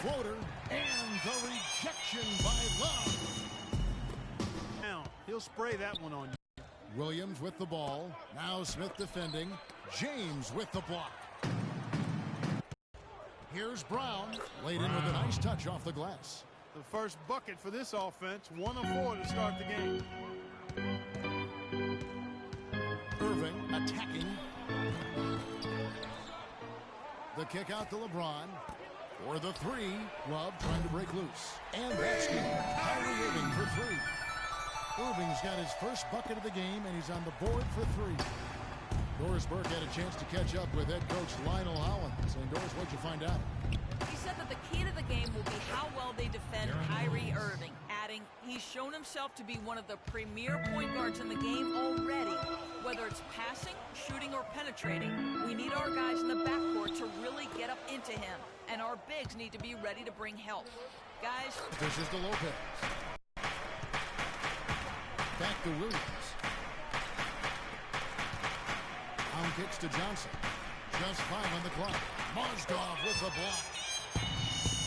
floater, and the rejection by Love. Now, he'll spray that one on you. Williams with the ball. Now Smith defending. James with the block. Here's Brown. Laid in with a nice touch off the glass. The first bucket for this offense. 1 of 4 to start the game. Irving attacking. The kick out to LeBron. For the 3. Love trying to break loose. And that's good. Kyrie Irving for 3. Irving's got his first bucket of the game, and he's on the board for 3. Doris Burke had a chance to catch up with head coach Lionel Hollins. And Doris, what'd you find out? He said that the key to the game will be how well they defend Kyrie Irving, adding he's shown himself to be one of the premier point guards in the game already. Whether it's passing, shooting, or penetrating, we need our guys in the backcourt to really get up into him, and our bigs need to be ready to bring help. Guys, this is the Lopez. Back to Williams. Down kicks to Johnson. Just 5 on the clock. Mozgov with the block.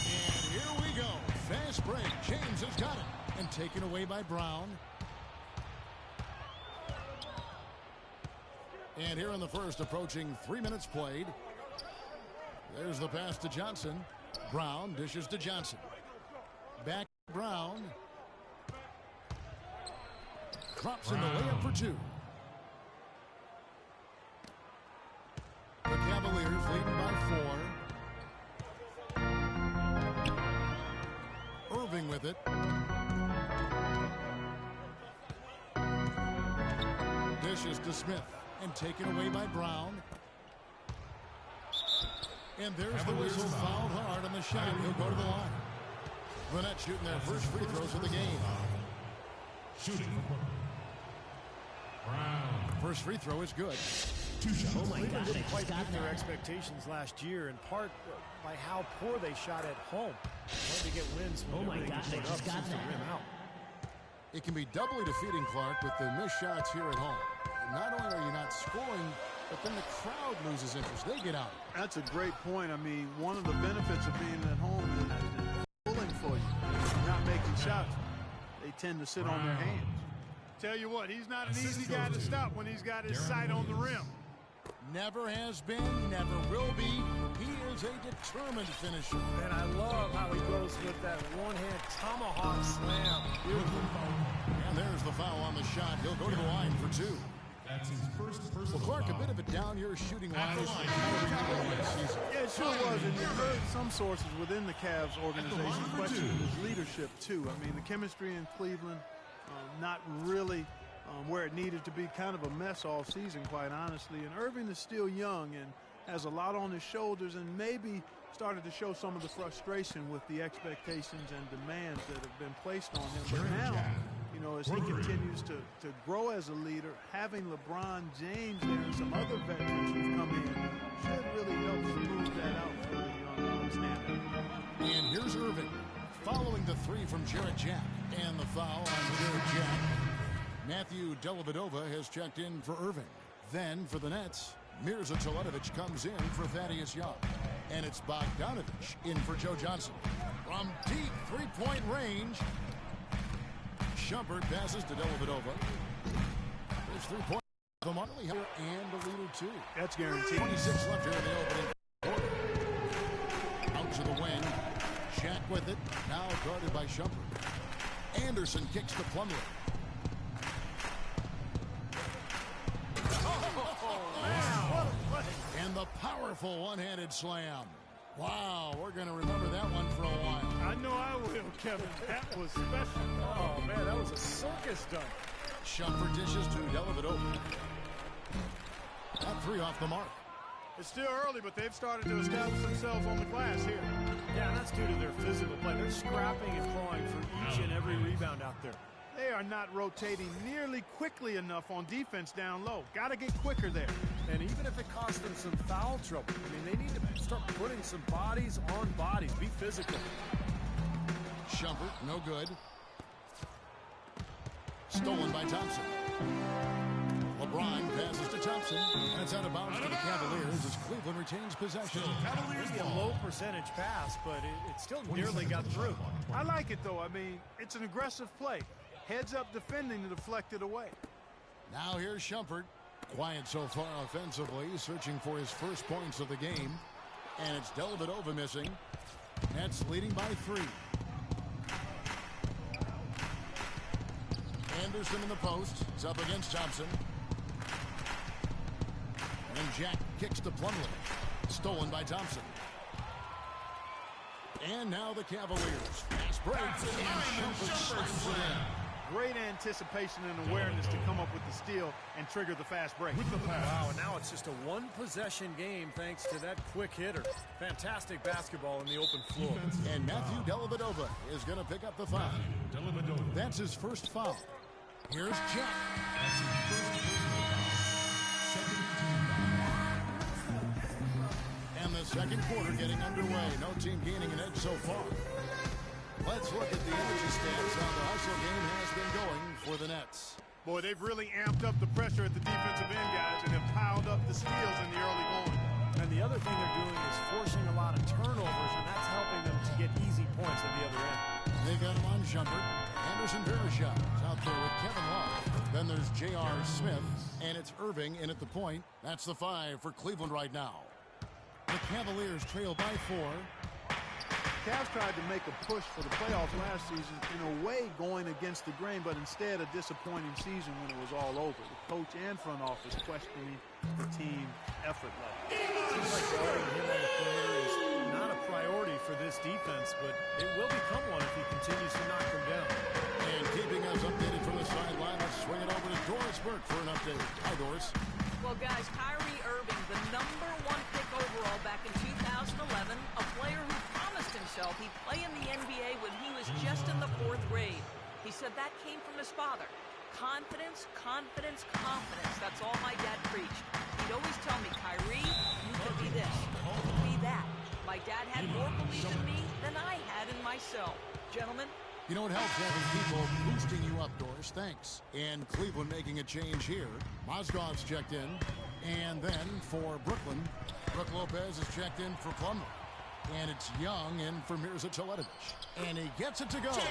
And here we go. Fast break. James has got it. And taken away by Brown. And here in the first, approaching 3 minutes played. There's the pass to Johnson. Brown dishes to Johnson. Back to Brown. Drops in the layup for 2. The Cavaliers leading by 4. Irving with it. Dishes to Smith and taken away by Brown. And there's the whistle. Fouled hard on the shot. He'll go to the line. Gwinnett shooting their first free throws of the game. Shooting. First free throw is good. Oh my God, didn't quite meet their expectations last year, in part by how poor they shot at home. Hard to get wins when they just got the rim out. It can be doubly defeating, Clark, with the missed shots here at home. Not only are you not scoring, but then the crowd loses interest. They get out. That's a great point. I mean, one of the benefits of being at home is pulling for you. You're not making shots. They tend to sit on their hands. Tell you what, he's not an easy guy to stop when he's got his sight on the rim. Never has been, never will be. He is a determined finisher. And I love how he goes with that one-hand tomahawk slam. Beautiful. And there's the foul on the shot. He'll go to the line for 2. That's his first personal Well, Clark, foul. a bit of a down-year shooting line. Yeah, it sure was. And you heard some sources within the Cavs organization question his leadership, too. I mean, the chemistry in Cleveland, not really where it needed to be. Kind of a mess all season, quite honestly. And Irving is still young and has a lot on his shoulders, and maybe started to show some of the frustration with the expectations and demands that have been placed on him. But now, you know, as he continues to grow as a leader, having LeBron James there and some other veterans who've come in should really help smooth that out for the young snapper. And here's Irving following the 3 from Jarrett Jack. And the foul on Jarrett Jack. Matthew Dellavedova has checked in for Irving. Then for the Nets, Mirza Teletovic comes in for Thaddeus Young. And it's Bogdanovich in for Joe Johnson. From deep 3-point range, Shumpert passes to Dellavedova. There's 3 points. The Marley here and the leader, too. That's guaranteed. 26 left here in the opening quarter. Out to the wing. Shaq with it. Now guarded by Shumpert. Anderson kicks to Plumlee. And the powerful one-handed slam. Wow, we're going to remember that one for a while. I know I will, Kevin. That was special. Oh, man, that was a circus dunk. Shumpert dishes to Dellavedova. That 3 off the mark. It's still early, but they've started to establish themselves on the glass here. Yeah, and that's due to their physical play. They're scrapping and clawing for each and every rebound out there. They are not rotating nearly quickly enough on defense down low. Got to get quicker there. And even if it costs them some foul trouble, I mean, they need to start putting some bodies on bodies. Be physical. Shumpert, no good. Stolen by Thompson. Braun passes to Thompson. That's out of bounds for the Cavaliers as Cleveland retains possession. Maybe a low percentage pass, but it still nearly got through. I like it, though. I mean, it's an aggressive play. Heads up defending to deflect it away. Now here's Shumpert. Quiet so far offensively, searching for his first points of the game. And it's Dellavedova missing. Nets leading by 3. Anderson in the post. It's up against Thompson. And Jack kicks to Plumlee. Stolen by Thompson. And now the Cavaliers. Fast break. And Shumpert slams it in. Great anticipation and awareness to come up with the steal and trigger the fast break. Wow, and now it's just a one-possession game thanks to that quick hitter. Fantastic basketball in the open floor. And Matthew Dellavedova is going to pick up the foul. That's his first foul. Here's Jack. That's his first personal foul. Second team foul. And the second quarter getting underway. No team gaining an edge so far. Let's look at the energy stats. How the hustle game has been going for the Nets. Boy, they've really amped up the pressure at the defensive end, guys, and have piled up the steals in the early going. And the other thing they're doing is forcing a lot of turnovers, and that's helping them to get easy points at the other end. They got him on Shumpert. Anderson Varejao is out there with Kevin Love. Then there's J.R. Smith, and it's Irving in at the point. That's the 5 for Cleveland right now. The Cavaliers trail by 4. Cavs tried to make a push for the playoffs last season, in a way going against the grain, but instead a disappointing season when it was all over. The coach and front office questioning the team effort level. Seems like guarding him on the perimeter is not a priority for this defense, but it will become one if he continues to knock them down. And keeping us updated from the sideline, let's swing it over to Doris Burke for an update. Hi, Doris. Well, guys, Kyrie Irving, the #1 pick overall back in 2011, a player who promised himself he'd play in the NBA when he was just in the 4th grade. He said that came from his father. Confidence, confidence, confidence. That's all my dad preached. He'd always tell me, Kyrie, you can be this, you can be that. My dad had more belief in me than I had in myself. Gentlemen, You know, it helps having people boosting you up, Doris. Thanks. And Cleveland making a change here. Mozgov's checked in. And then for Brooklyn, Brook Lopez is checked in for Plumlee. And it's Young in for Mirza Teletovic. And he gets it to go. The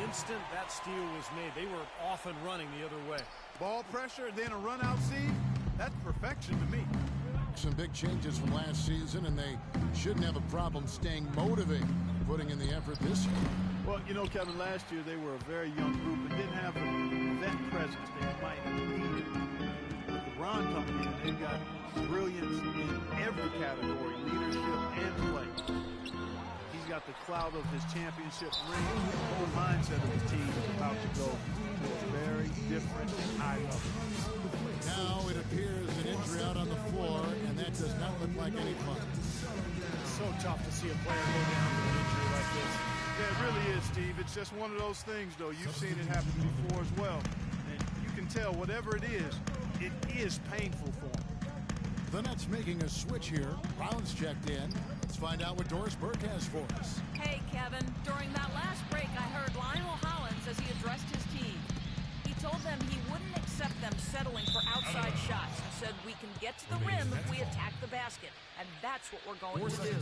instant that steal was made, they were off and running the other way. Ball pressure, then a run-out seed. That's perfection to me. Some big changes from last season, and they shouldn't have a problem staying motivated, putting in the effort this year. Well, you know, Kevin, last year they were a very young group and didn't have the vet presence they might need. With LeBron coming in, they've got brilliance in every category, leadership and play. He's got the clout of his championship ring. The whole mindset of the team is about to go to a very different and high level. Now it appears an injury out on the floor, and that does not look like any fun. It's so tough to see a player go down with an injury like this. Yeah, it really is, Steve. It's just one of those things, though. You've seen it happen before as well. And you can tell whatever it is painful for him. The Nets making a switch here. Brown's checked in. Let's find out what Doris Burke has for us. Hey, Kevin, during that last break, I heard Lionel Hollins as he addressed his team. He told them he wouldn't accept them settling for outside shots. He said we can get to the rim if we attack the basket, and that's what we're going to do.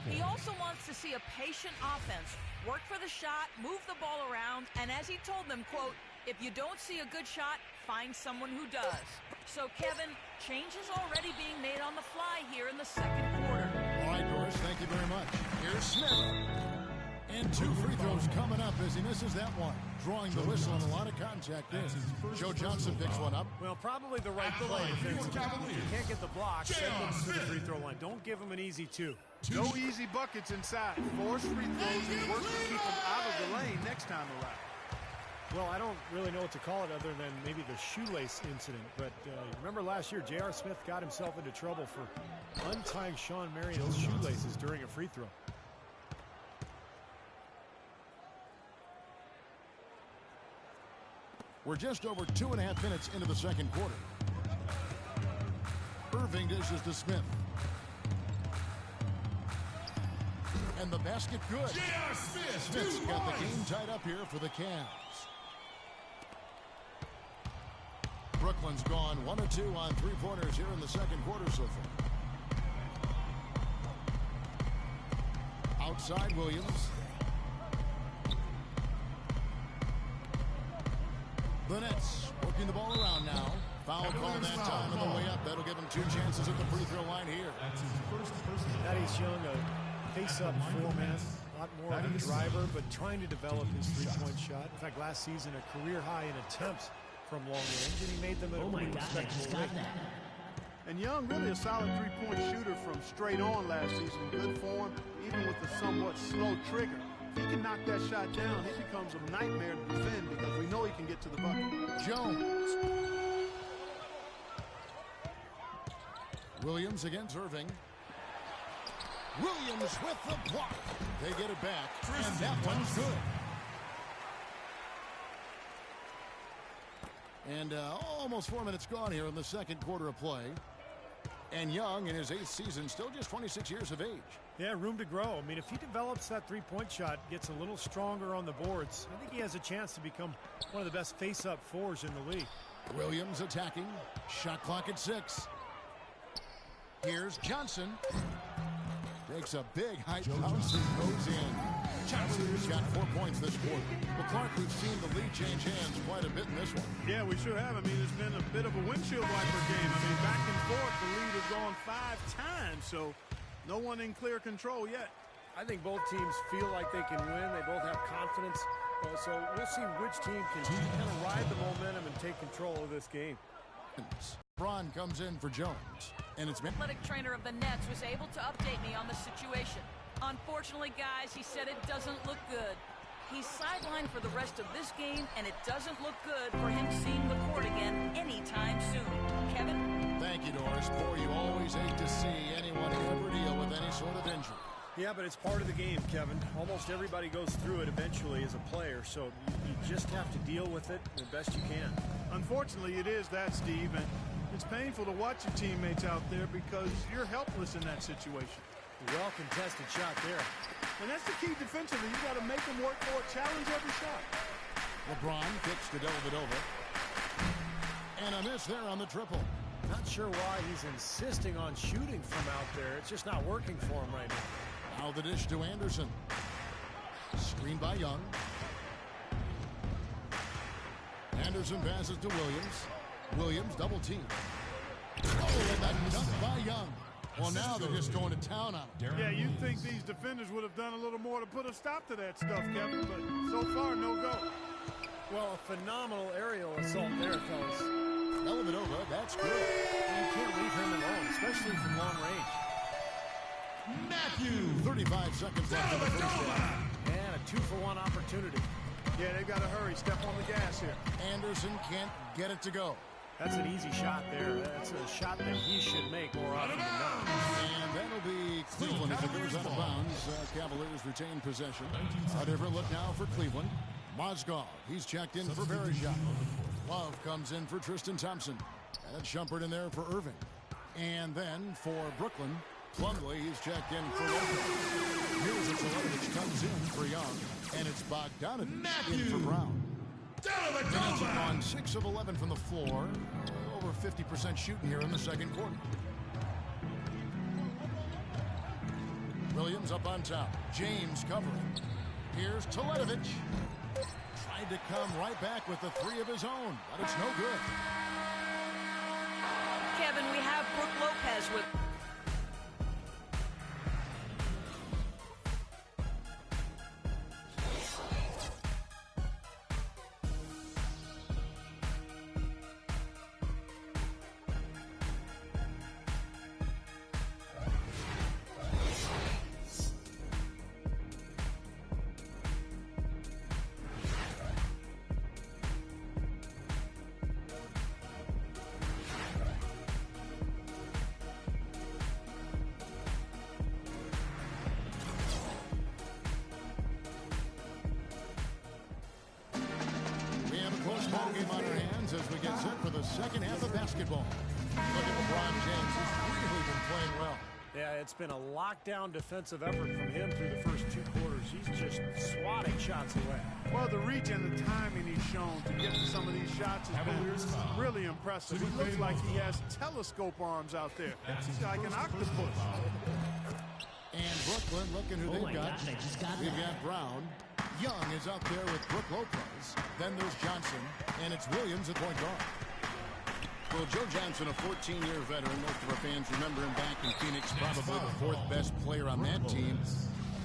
He also wants to see a patient offense, work for the shot, move the ball around, and as he told them, quote, if you don't see a good shot, find someone who does. So, Kevin, change is already being made on the fly here in the second quarter. All right, Doris, thank you very much. Here's Smith. And 2 free throws coming up as he misses that one. Drawing the whistle and a lot of contact there. Joe Johnson picks one up. Well, probably the right play defensively. If you can't get the block, send them to the free throw line. Don't give them an easy 2. No easy buckets inside. Force free throws and work to keep them out of the lane next time around. Well, I don't really know what to call it other than maybe the shoelace incident. But remember last year, J.R. Smith got himself into trouble for untying Sean Marion's shoelaces during a free throw. We're just over 2.5 minutes into the second quarter. Irving dishes to Smith. And the basket good. J.R. Smith, Smith's 2 got the points. game tied up here for the Cavs. Brooklyn's gone 1 of 2 on three-pointers here in the second quarter so far. Outside Williams. The Nets working the ball around now. Foul call that time on the way up. That'll give him 2 chances at the free throw line here. That's his first personal. Thaddeus Young, a face-up four-man, a lot more of a driver, but trying to develop his three-point shot. In fact, last season, a career high in attempts from long range, and he made them at a pretty respectable rate. And Young really a solid three-point shooter from straight on last season. Good form, even with a somewhat slow trigger. If he can knock that shot down, he becomes a nightmare to defend because we know he can get to the bucket. Jones. Williams against Irving. Williams with the block. They get it back, and that one's good. And almost 4 minutes gone here in the second quarter of play. And Young, in his 8th season, still just 26 years of age. Yeah, room to grow. I mean, if he develops that three-point shot, gets a little stronger on the boards, I think he has a chance to become one of the best face-up fours in the league. Williams attacking. Shot clock at 6. Here's Johnson. Takes a big high bounce and goes in. Johnson's got 4 points this quarter. But Clark, we've seen the lead change hands quite a bit in this one. Yeah, we sure have. I mean, it's been a bit of a windshield wiper game. I mean, back and forth, the lead has gone 5 times, so no one in clear control yet. I think both teams feel like they can win. They both have confidence. So we'll see which team can kind of ride the momentum and take control of this game. Braun comes in for Jones. And it's been Athletic trainer of the Nets was able to update me on the situation. Unfortunately, guys, he said it doesn't look good. He's sidelined for the rest of this game, and it doesn't look good for him seeing the court again anytime soon. Kevin? Thank you, Doris. Boy, you always hate to see anyone ever deal with any sort of injury. Yeah, but it's part of the game, Kevin. Almost everybody goes through it eventually as a player, so you just have to deal with it the best you can. Unfortunately, it is that, Steve, and it's painful to watch your teammates out there because you're helpless in that situation. Well-contested shot there. And that's the key defensively. You got to make them work for it, challenge every shot. LeBron kicks to Dellavedova. And a miss there on the triple. Not sure why he's insisting on shooting from out there. It's just not working for him right now. Now the dish to Anderson. Screened by Young. Anderson passes to Williams. Williams double team. Oh, and that dunk by Young. Well, now they're just going to town on him. Yeah, you'd think these defenders would have done a little more to put a stop to that stuff, Kevin, but so far, no go. Well, a phenomenal aerial assault there, fellas. Dellavedova, that's good. You can't leave him alone, especially from long range. Matthew. 35 seconds left in the first half. And a 2-for-1 opportunity. Yeah, they've got to hurry. Step on the gas here. Anderson can't get it to go. That's an easy shot there. That's a shot that he should make more often than not. And that'll be Cleveland as it goes out of bounds. Cavaliers retain possession. A different look now for Cleveland. Mozgov, he's checked in for Berejak. Love comes in for Tristan Thompson. And Shumpert in there for Irving. And then for Brooklyn, Plumlee, he's checked in for Lopez. Here's Teletovic comes in for Young. And it's Bogdanovich in for Brown. Nets have gone 6 of 11 from the floor. Over 50% shooting here in the second quarter. Williams up on top. James covering. Here's Teletovic. Tried to come right back with the 3 of his own, but it's no good. Kevin, we have Brook Lopez with... Ball game on our hands as we get set for the second half of basketball. Look at LeBron James. He's really been playing well. Yeah, it's been a lockdown defensive effort from him through the first 2 quarters. He's just swatting shots away. Well, the reach and the timing he's shown to get to some of these shots has been really impressive. It looks like he has telescope arms out there. He's like an octopus. And Brooklyn looking who they've got. They've got Brown. Young is out there with Brook Lopez. Then there's Johnson, and it's Williams at point guard. Well, Joe Johnson, a 14-year veteran. Most of our fans remember him back in Phoenix, probably the 4th best player on that team.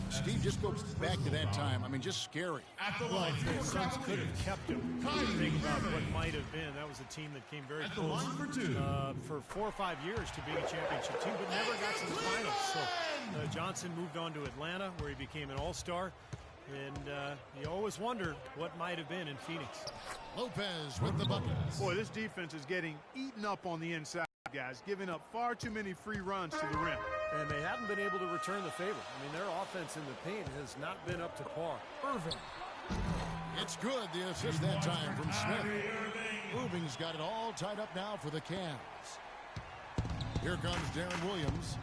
Steve, just goes back to that time. I mean, just scary. Well, the Suns could have kept him. Think about what might have been. That was a team that came very close for 4 or 5 years to being a championship team, but never got to the finals. So Johnson moved on to Atlanta, where he became an all-star. And you always wonder what might have been in Phoenix. Lopez with the bucket. Boy, this defense is getting eaten up on the inside, guys, giving up far too many free runs to the rim. And they haven't been able to return the favor. I mean, their offense in the paint has not been up to par. Irving. It's good, the assist that time from Smith. Irving's got it all tied up now for the Cavs. Here comes Darren Williams.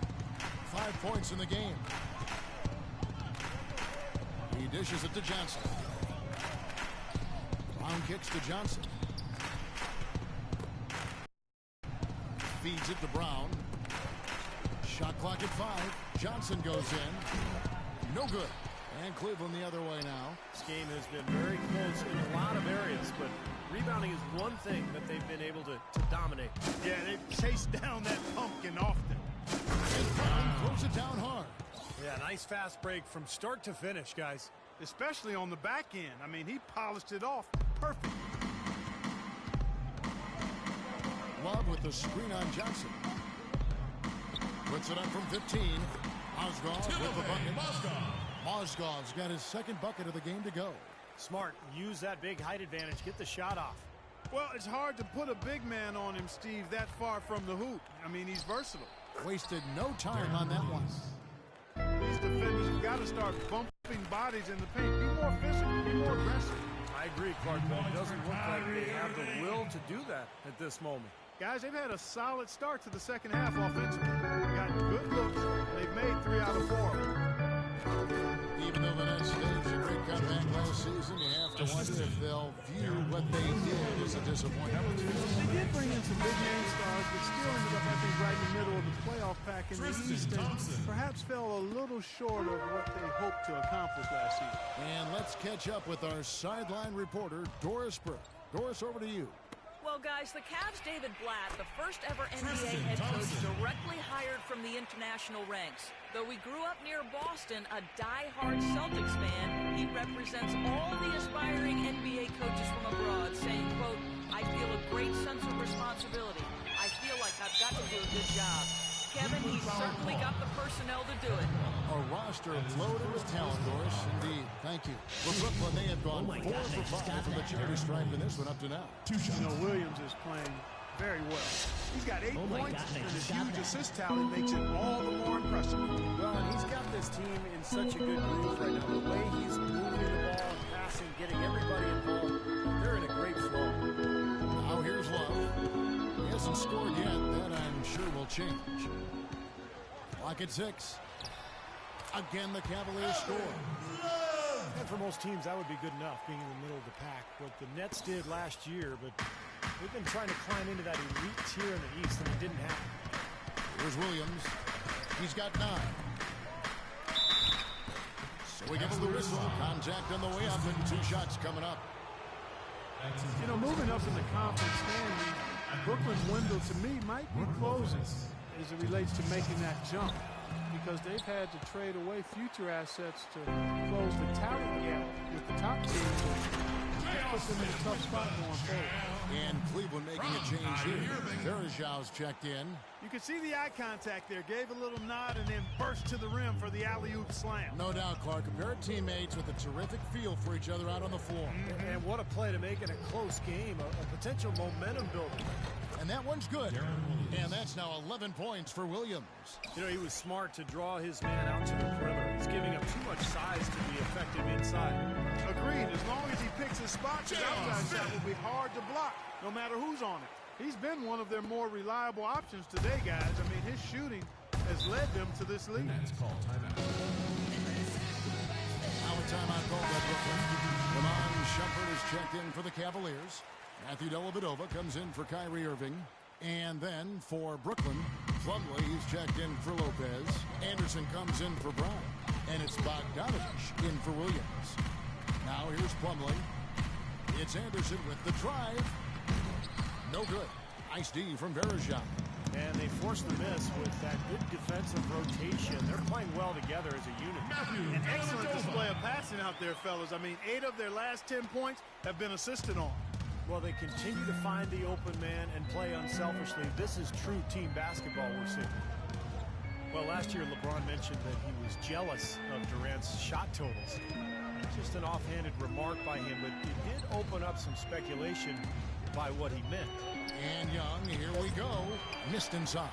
5 points in the game. He dishes it to Johnson. Brown kicks to Johnson. Feeds it to Brown. Shot clock at 5. Johnson goes in. No good. And Cleveland the other way now. This game has been very close in a lot of areas, but rebounding is one thing that they've been able to dominate. Yeah, they've chased down that pumpkin often. And Brown throws it down hard. Yeah, nice fast break from start to finish, guys. Especially on the back end. I mean, he polished it off perfect. Love with the screen on Johnson. Puts it up from 15. Mozgov with the bucket. Mozgov's got his 2nd bucket of the game to go. Smart. Use that big height advantage. Get the shot off. Well, it's hard to put a big man on him, Steve, that far from the hoop. I mean, he's versatile. Wasted no time on that one. These defenders have got to start bumping bodies in the paint. Be more physical, be more aggressive. I agree, Clark, but it doesn't look like they have the will to do that at this moment. Guys, they've had a solid start to the second half offensively. They've got good looks. They've made 3 out of 4. Even though the Nets staged a great comeback last season, you have to wonder if they'll view what they did as a disappointment. They did bring in some big name stars, but still ended up, I think, right in the middle of the playoff pack in the East, and perhaps fell a little short of what they hoped to accomplish last season. And let's catch up with our sideline reporter, Doris Burke. Doris, over to you. Well, guys, the Cavs' David Blatt, the first ever NBA head coach directly hired from the international ranks. Though he grew up near Boston, a die-hard Celtics fan, he represents all the aspiring NBA coaches from abroad, saying, quote, I feel a great sense of responsibility. I feel like I've got to do a good job. Kevin, he's certainly got the personnel to do it. A roster loaded with talent, Doris. Indeed. Thank you. For Brooklyn, they have gone 4 for 5 from the charity stripe in this one up to now. You know, Williams is playing very well. He's got 8 points, and his huge assist tally makes it all the more impressive. Well, and he's got this team in such a good groove right now. The way he's moving the ball and passing, getting everybody involved, they're in a great flow. Now here's Love. He hasn't scored yet. That I'm sure will change. Clock at 6. Again, the Cavaliers score. And for most teams, that would be good enough, being in the middle of the pack. What the Nets did last year, but they've been trying to climb into that elite tier in the East, and it didn't happen. Here's Williams. He's got 9. So he gets the whistle. Contact on the way up, and 2 shots coming up. You know, moving up in the conference standing, Brooklyn's window, to me, might be closing as it relates to making that jump, because they've had to trade away future assets to close the talent gap with the top teams. That puts them in a tough spot going forward. And Cleveland making a change here. Verajau's checked in. You can see the eye contact there. Gave a little nod and then burst to the rim for the alley-oop slam. No doubt, Clark. A pair of teammates with a terrific feel for each other out on the floor. And what a play to make in a close game, a potential momentum builder. And that one's good. And that's now 11 points for Williams. You know, he was smart to draw his man out to the perimeter. He's giving up too much size to be effective inside. Agreed. As long as he picks his spots, his outside shot will be hard to block, no matter who's on it. He's been one of their more reliable options today, guys. I mean, his shooting has led them to this lead. Nets call timeout. Now a timeout called by Brooklyn. Ramon Shumpert is checked in for the Cavaliers. Matthew Dellavedova comes in for Kyrie Irving. And then for Brooklyn, Plumlee, he's checked in for Lopez. Anderson comes in for Brown. And it's Bogdanovich in for Williams. Now here's Plumlee. It's Anderson with the drive. No good. Nice D from Bergeron. And they forced the miss with that good defensive rotation. They're playing well together as a unit. An excellent display of passing out there, fellas. I mean, 8 of their last 10 points have been assisted on. Well, they continue to find the open man and play unselfishly. This is true team basketball we're seeing. Well, last year LeBron mentioned that he was jealous of Durant's shot totals. Just an offhanded remark by him, but it did open up some speculation by what he meant. And Young, here we go. Missed inside.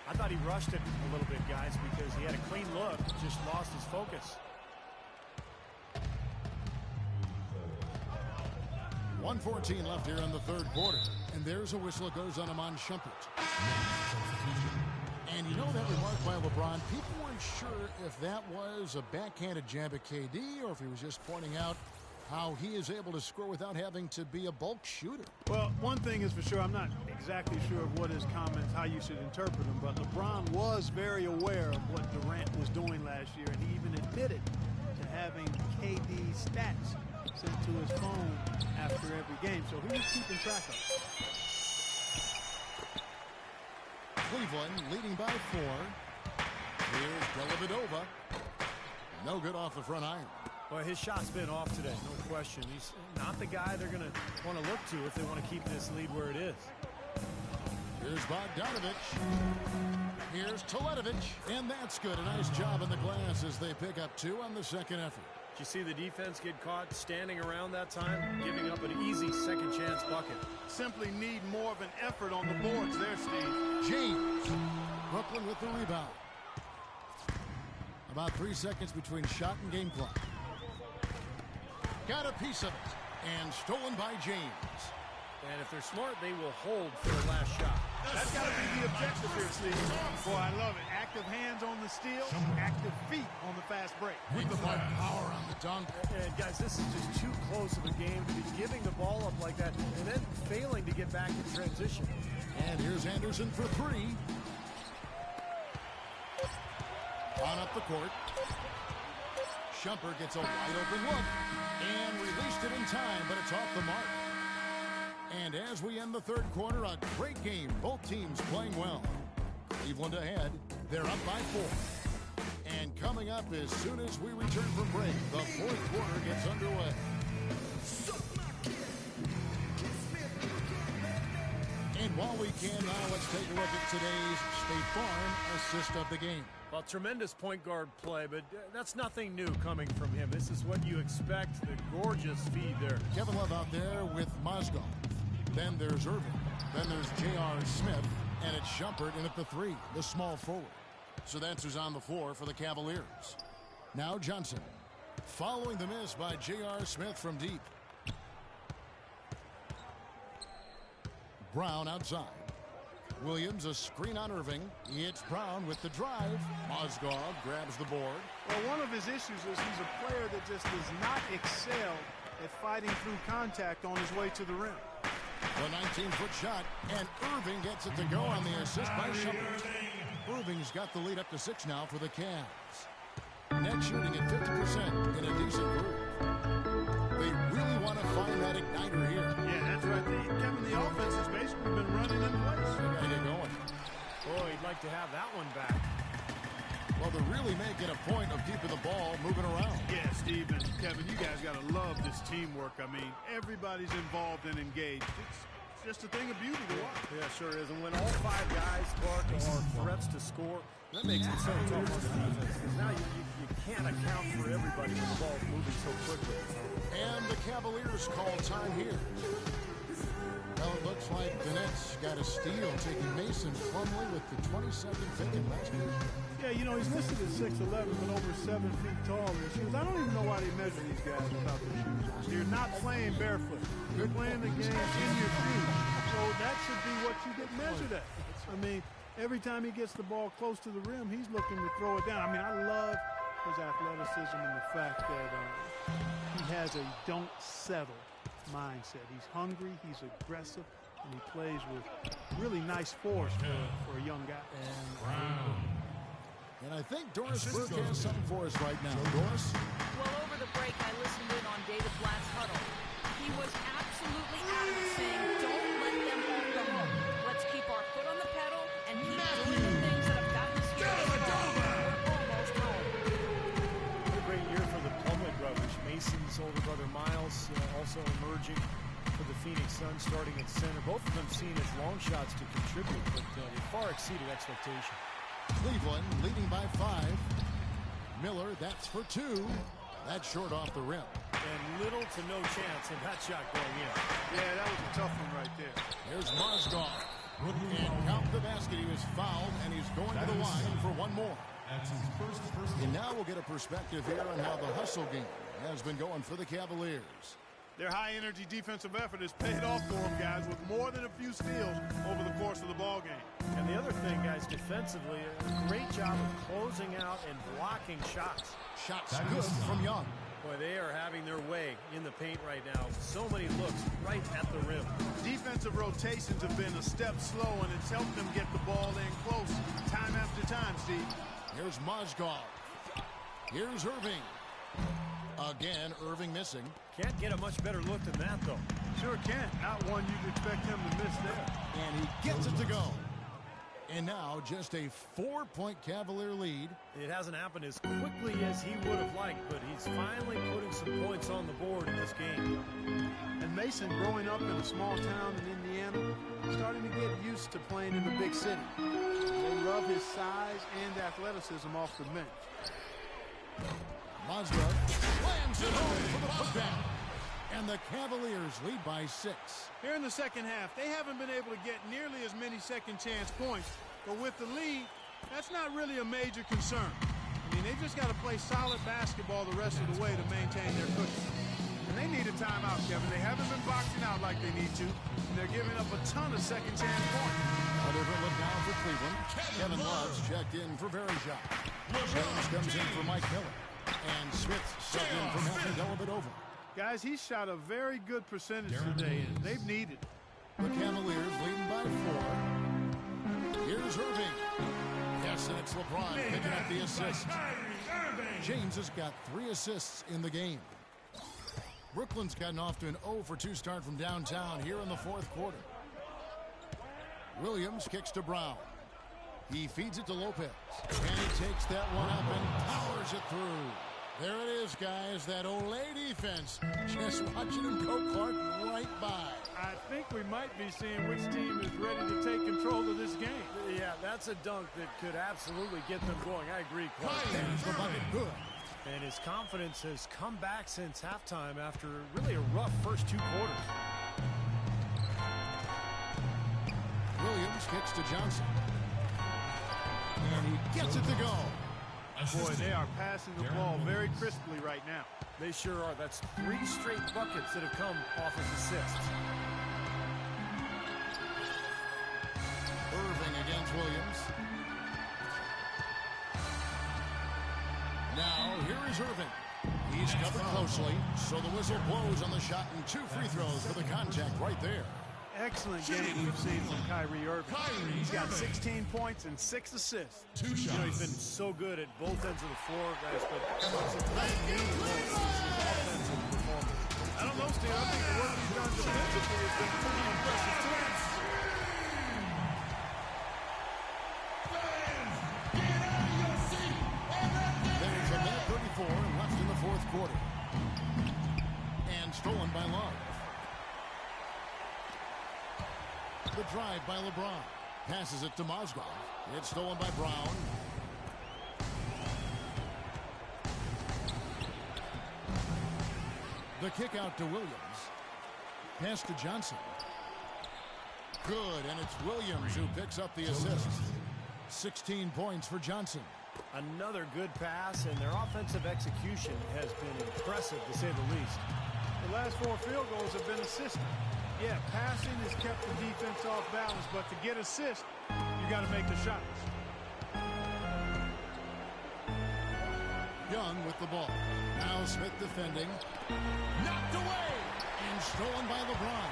I thought he rushed it a little bit, guys, because he had a clean look, just lost his focus. 1:14 left here in the third quarter. And there's a whistle that goes on Ramon Shumpert. And you know that remark by LeBron, people weren't sure if that was a backhanded jab at KD or if he was just pointing out how he is able to score without having to be a bulk shooter. Well, one thing is for sure, I'm not exactly sure of what his comments, how you should interpret them, but LeBron was very aware of what Durant was doing last year, and he even admitted to having KD's stats sent to his phone after every game, so he was keeping track of it. Cleveland leading by 4. Here's Dellavedova. No good off the front iron. Well, his shot's been off today, no question. He's not the guy they're going to want to look to if they want to keep this lead where it is. Here's Bogdanovich. Here's Teletovic. And that's good. A nice job in the glass as they pick up 2 on the second effort. Did you see the defense get caught standing around that time, giving up an easy second chance bucket? Simply need more of an effort on the boards there, Steve. James. Brooklyn with the rebound. About 3 seconds between shot and game clock. Got a piece of it. And stolen by James. And if they're smart, they will hold for the last shot. That's got to be the objective here, Steve. Boy, I love it. Active hands on the steal, active feet on the fast break. With the power on the dunk. And guys, this is just too close of a game to be giving the ball up like that and then failing to get back in transition. And here's Anderson for 3. On up the court. Shumpert gets a wide open look and released it in time, but it's off the mark. And as we end the third quarter, a great game. Both teams playing well. Cleveland ahead. They're up by 4. And coming up as soon as we return from break, the fourth quarter gets underway. And while we can now, let's take a look at today's State Farm assist of the game. Well, tremendous point guard play, but that's nothing new coming from him. This is what you expect, the gorgeous feed there. Kevin Love out there with Mozgov. Then there's Irving. Then there's J.R. Smith. And it's Shumpert in at the 3, the small forward. So that's who's on the floor for the Cavaliers. Now Johnson. Following the miss by J.R. Smith from deep. Brown outside. Williams, a screen on Irving. It's Brown with the drive. Mozgov grabs the board. Well, one of his issues is he's a player that just does not excel at fighting through contact on his way to the rim. The 19-foot shot, and Irving gets it to go on the assist by Shumpert. Irving's got the lead up to 6 now for the Cavs. Net shooting at 50% in a decent group. They really want to find that igniter here. Yeah, that's right. Kevin, the offense has basically been running in place. They got to get going. Boy, he'd like to have that one back. Well, they're really making a point of keeping the ball moving around. Yeah, Steve and Kevin, you guys got to love this teamwork. I mean, everybody's involved and engaged. It's just a thing of beauty to watch. Yeah, sure is. And when all 5 guys are threats to score, that makes it so tough on the defense. Because now you can't account for everybody when the ball's moving so quickly. And the Cavaliers call time here. Well, it looks like the Nets got a steal, taking Mason Plumlee with the 22nd pick in last year. Yeah, you know, he's listed at 6'11", but over 7 feet tall in his shoes. I don't even know why they measure these guys without their shoes on. You're not playing barefoot. You're playing the game in your shoes. So that should be what you get measured at. I mean, Every time he gets the ball close to the rim, he's looking to throw it down. I mean, I love his athleticism and the fact that he has a don't settle mindset. He's hungry, he's aggressive, and he plays with really nice force for a young guy. And I think Doris Burke has something for us right now. Doris? Well, over the break, I listened in on David Blatt's huddle. He was absolutely adamant, saying, don't let them off the hook. Let's keep our foot on the pedal and keep doing the things that have gotten us here. We're almost home. What a great year for the Plumlee brothers. Mason's older brother Miles also emerging for the Phoenix Suns, starting at center. Both of them seen as long shots to contribute, but they far exceeded expectation. Cleveland leading by 5. Miller, that's for 2. That's short off the rim. And little to no chance of that shot going in. Yeah, that was a tough one right there. Here's Mozgov. And count the basket. He was fouled, and he's going to the line for one more. That's his first And now we'll get a perspective here on how the hustle game has been going for the Cavaliers. Their high-energy defensive effort has paid off for them, guys, with more than a few steals over the course of the ball game. And the other thing, guys, defensively, a great job of closing out and blocking shots. Shots good from Young. Boy, they are having their way in the paint right now. So many looks right at the rim. Defensive rotations have been a step slow, and it's helped them get the ball in close time after time, Steve. Here's Mozgov. Here's Irving. Again, Irving missing. Can't get a much better look than that, though. Sure can. Not one you'd expect him to miss there. And he gets it to go. And now just a 4-point Cavalier lead. It hasn't happened as quickly as he would have liked, but he's finally putting some points on the board in this game. And Mason, growing up in a small town in Indiana, starting to get used to playing in the big city. They love his size and athleticism off the bench. Mozgov slams it home for the putback. And the Cavaliers lead by 6. Here in the second half, they haven't been able to get nearly as many second-chance points. But with the lead, that's not really a major concern. I mean, they just got to play solid basketball the rest of the way to maintain their cooking. And they need a timeout, Kevin. They haven't been boxing out like they need to. And they're giving up a ton of second-chance points. A different look now for Cleveland. Kevin Love's checked in for Verjao. James comes in for Mike Miller. And Smith subbed in for Matthew Dellavedova. Guys, he shot a very good percentage today, and they've needed it. The Cavaliers leading by 4. Here's Irving. Yes, and it's LeBron picking up the assist. James has got 3 assists in the game. Brooklyn's gotten off to an 0-for-2 start from downtown here in the 4th quarter. Williams kicks to Brown. He feeds it to Lopez. And he takes that one up and powers it through. There it is, guys. That Olay defense. Just watching him go Clark right by. I think we might be seeing which team is ready to take control of this game. Yeah, that's a dunk that could absolutely get them going. I agree, Clark. There's the bucket. Good. And his confidence has come back since halftime after really a rough first 2 quarters. Williams kicks to Johnson. And he gets it to go. Boy, they are passing the ball very crisply right now. They sure are. That's 3 straight buckets that have come off his assists. Irving against Williams. Now, here is Irving. He's covered closely, so the whistle blows on the shot and 2 free throws for the contact right there. Excellent game we've seen from Kyrie Irving. He's got 16 points and 6 assists. 2 shots. You know, he's been so good at both ends of the floor, guys, but what's impressed me most is his offensive performance. I don't know, Steve. I think the work he's done defensively has been pretty impressive, too. There's a minute 34 left in the 4th quarter. And stolen by Love. The drive by LeBron. Passes it to Mozgov. It's stolen by Brown. The kick out to Williams. Pass to Johnson. Good, and it's Williams who picks up the assist. 16 points for Johnson. Another good pass, and their offensive execution has been impressive, to say the least. The last 4 field goals have been assisted. Yeah, passing has kept the defense off balance, but to get assists, you got to make the shots. Young with the ball. Now Smith defending. Knocked away and stolen by LeBron.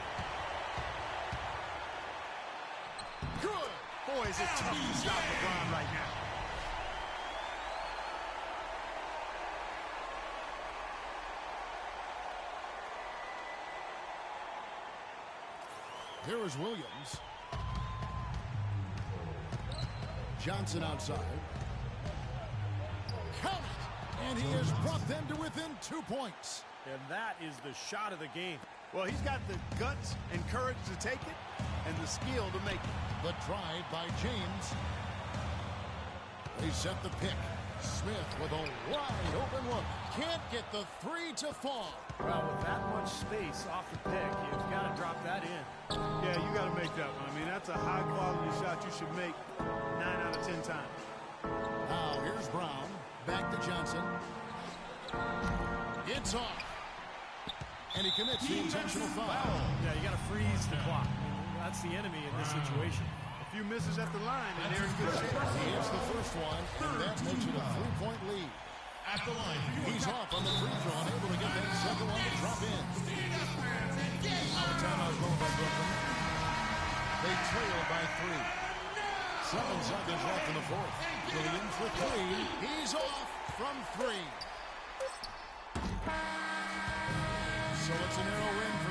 Good. Boy, is it tough to stop LeBron right now. Here is Williams. Johnson outside. Count it! And he has brought them to within 2 points. And that is the shot of the game. Well, he's got the guts and courage to take it and the skill to make it. The drive by James. They set the pick. Smith with a wide open look. Can't get the three to fall. Well, with that much space off the pick, you've got to drop that in. Yeah, you got to make that one. I mean, that's a high-quality shot you should make 9 out of 10 times. Now, here's Brown. Back to Johnson. It's off. And he commits the intentional foul. Yeah, you got to freeze the clock. That's the enemy in this situation. A few misses at the line, and they're in good shape. He hits the first one, and that makes it a 3-point lead. At the line. He's off on the free throw, unable to get that second one to drop in. Now the timeout going by Brooklyn. They trail by 3. 7 seconds left in the fourth. Williams for 3. He's off from 3. So it's a narrow win for